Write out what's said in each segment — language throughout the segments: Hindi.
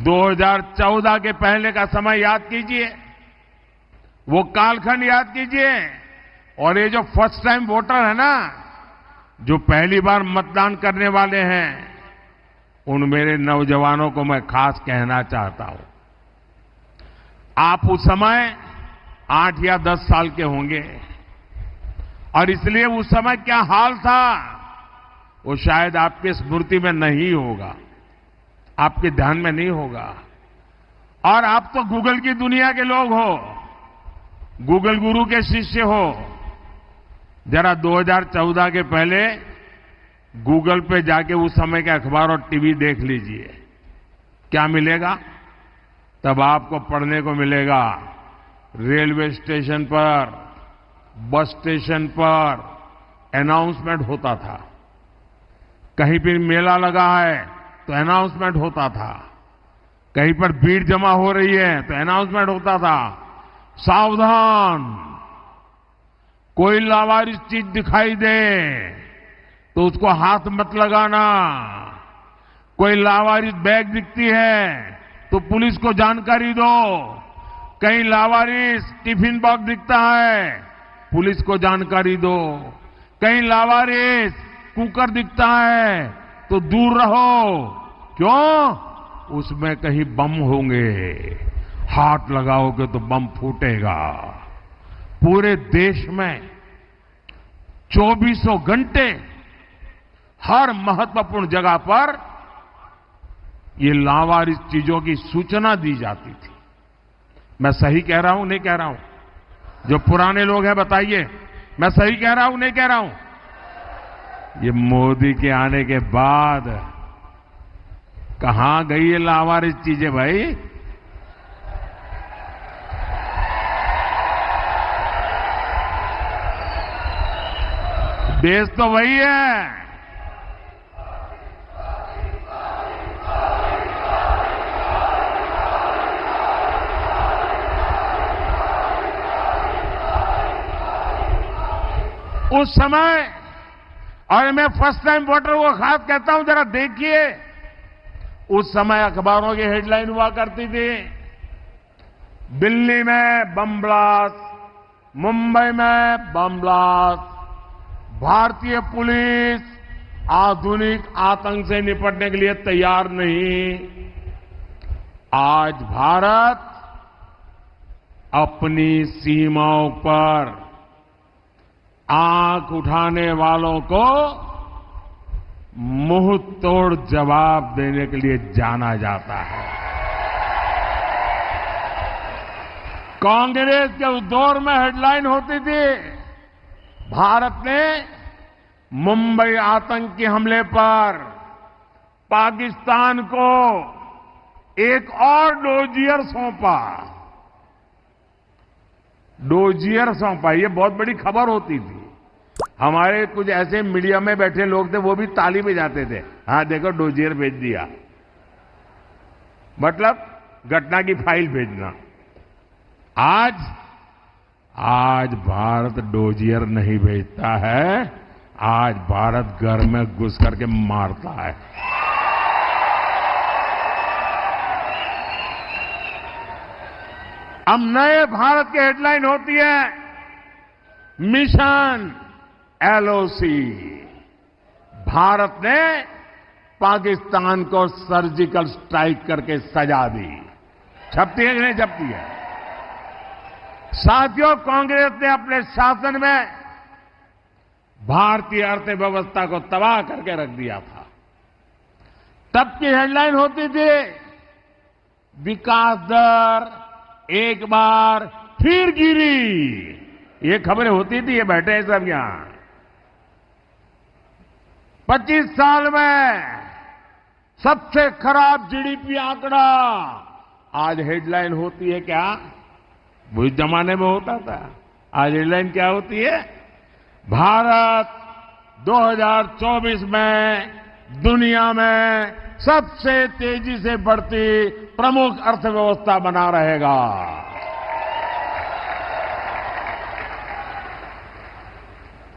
2014 के पहले का समय याद कीजिए, वो कालखंड याद कीजिए, और ये जो फर्स्ट टाइम वोटर है ना, जो पहली बार मतदान करने वाले हैं, उन मेरे नौजवानों को मैं खास कहना चाहता हूं, आप उस समय 8 या 10 साल के होंगे, और इसलिए उस समय क्या हाल था वो शायद आपकी स्मृति में नहीं होगा, आपके ध्यान में नहीं होगा। और आप तो गूगल की दुनिया के लोग हो, गूगल गुरु के शिष्य हो। जरा 2014 के पहले गूगल पे जाके उस समय के अखबार और टीवी देख लीजिए, क्या मिलेगा? तब आपको पढ़ने को मिलेगा, रेलवे स्टेशन पर, बस स्टेशन पर अनाउंसमेंट होता था, कहीं पर मेला लगा है तो अनाउंसमेंट होता था, कहीं पर भीड़ जमा हो रही है तो अनाउंसमेंट होता था, सावधान, कोई लावारिस चीज दिखाई दे तो उसको हाथ मत लगाना, कोई लावारिस बैग दिखती है तो पुलिस को जानकारी दो, कहीं लावारिस टिफिन बॉक्स दिखता है पुलिस को जानकारी दो, कहीं लावारिस कुकर दिखता है तो दूर रहो। क्यों? उसमें कहीं बम होंगे, हाथ लगाओगे तो बम फूटेगा। पूरे देश में 24 घंटे हर महत्वपूर्ण जगह पर ये लावारिस चीजों की सूचना दी जाती थी। मैं सही कह रहा हूं, नहीं कह रहा हूं? जो पुराने लोग हैं बताइए, मैं सही कह रहा हूं, नहीं कह रहा हूं? ये मोदी के आने के बाद कहां गई ये लावारिस चीजें भाई? देश तो वही है। उस समय, और मैं फर्स्ट टाइम वोटर को खास कहता हूं, जरा देखिए, उस समय अखबारों की हेडलाइन हुआ करती थी, दिल्ली में बम ब्लास्ट, मुंबई में बम ब्लास्ट, भारतीय पुलिस आधुनिक आतंक से निपटने के लिए तैयार नहीं। आज भारत अपनी सीमाओं पर आंख उठाने वालों को मुंह तोड़ जवाब देने के लिए जाना जाता है। कांग्रेस के उस दौर में हेडलाइन होती थी, भारत ने मुंबई आतंकी हमले पर पाकिस्तान को एक और डोजियर सौंपा। डोजियर सौंपा, ये बहुत बड़ी खबर होती थी। हमारे कुछ ऐसे मीडिया में बैठे लोग थे, वो भी ताली बजाते थे, हाँ देखो डोजियर भेज दिया, मतलब घटना की फाइल भेजना। आज भारत डोजियर नहीं भेजता है, आज भारत घर में घुस करके मारता है। अब नए भारत की हेडलाइन होती है, मिशन एलओसी। भारत ने पाकिस्तान को सर्जिकल स्ट्राइक करके सजा दी। छपती है कि नहीं छपती है? साथियों, कांग्रेस ने अपने शासन में भारतीय अर्थव्यवस्था को तबाह करके रख दिया था। तब की हेडलाइन होती थी, विकास दर एक बार फिर गिरी। ये खबरें होती थी, ये बैठे हैं सब यहां। 25 साल में सबसे खराब जीडीपी आंकड़ा। आज हेडलाइन होती है क्या? वो जमाने में होता था। आज हेडलाइन क्या होती है? भारत 2024 में दुनिया में सबसे तेजी से बढ़ती प्रमुख अर्थव्यवस्था बना रहेगा।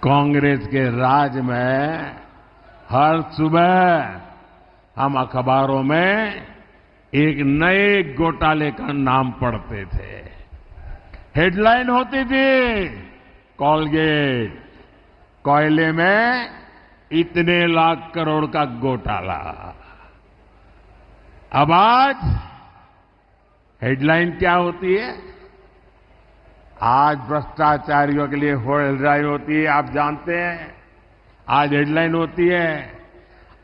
कांग्रेस के राज में हर सुबह हम अखबारों में एक नए घोटाले का नाम पढ़ते थे। हेडलाइन होती थी, कोलगेट कोयले में इतने लाख करोड़ का घोटाला। अब आज हेडलाइन क्या होती है? आज भ्रष्टाचारियों के लिए हेडलाइन होती है, आप जानते हैं। आज हेडलाइन होती है,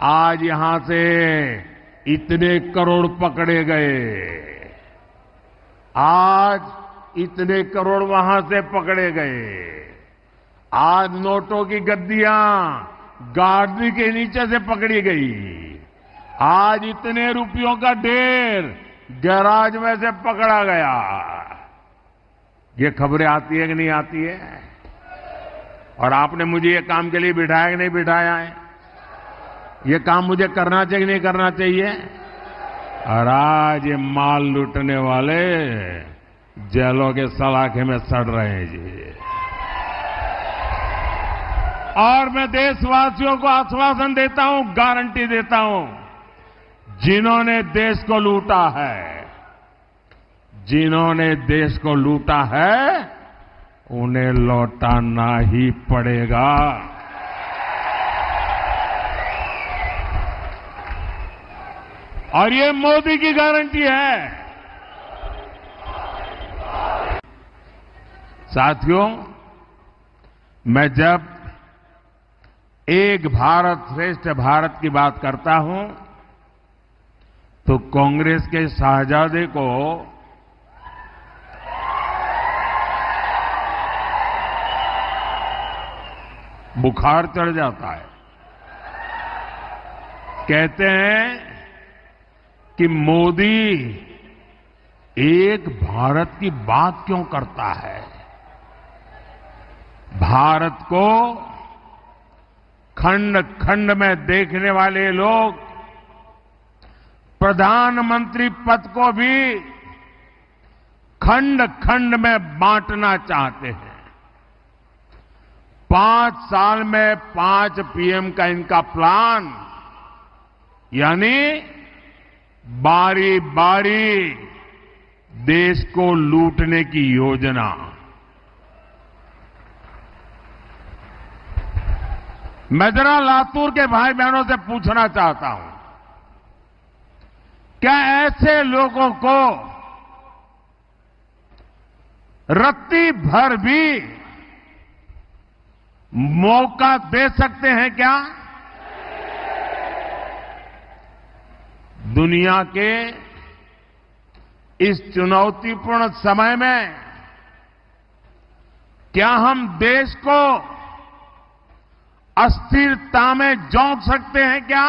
आज यहां से इतने करोड़ पकड़े गए, आज इतने करोड़ वहां से पकड़े गए, आज नोटों की गद्दियां गाड़ी के नीचे से पकड़ी गई, आज इतने रुपयों का ढेर गैराज में से पकड़ा गया। ये खबरें आती है कि नहीं आती है? और आपने मुझे ये काम के लिए बिठाया कि नहीं बिठाया है? ये काम मुझे करना चाहिए कि नहीं करना चाहिए? और आज ये माल लूटने वाले जेलों के सलाखे में सड़ रहे हैं जी। और मैं देशवासियों को आश्वासन देता हूं, गारंटी देता हूं, जिन्होंने देश को लूटा है, जिन्होंने देश को लूटा है, उन्हें लौटाना ही पड़ेगा। और ये मोदी की गारंटी है। साथियों, मैं जब एक भारत श्रेष्ठ भारत की बात करता हूं तो कांग्रेस के शाहजादे को बुखार चढ़ जाता है। कहते हैं कि मोदी एक भारत की बात क्यों करता है? भारत को खंड खंड में देखने वाले लोग प्रधानमंत्री पद को भी खंड खंड में बांटना चाहते हैं। 5 साल में 5 पीएम का इनका प्लान, यानी बारी बारी देश को लूटने की योजना। मैं जरा लातूर के भाई बहनों से पूछना चाहता हूं, क्या ऐसे लोगों को रत्ती भर भी मौका दे सकते हैं क्या? दुनिया के इस चुनौतीपूर्ण समय में क्या हम देश को अस्थिरता में झोंक सकते हैं क्या?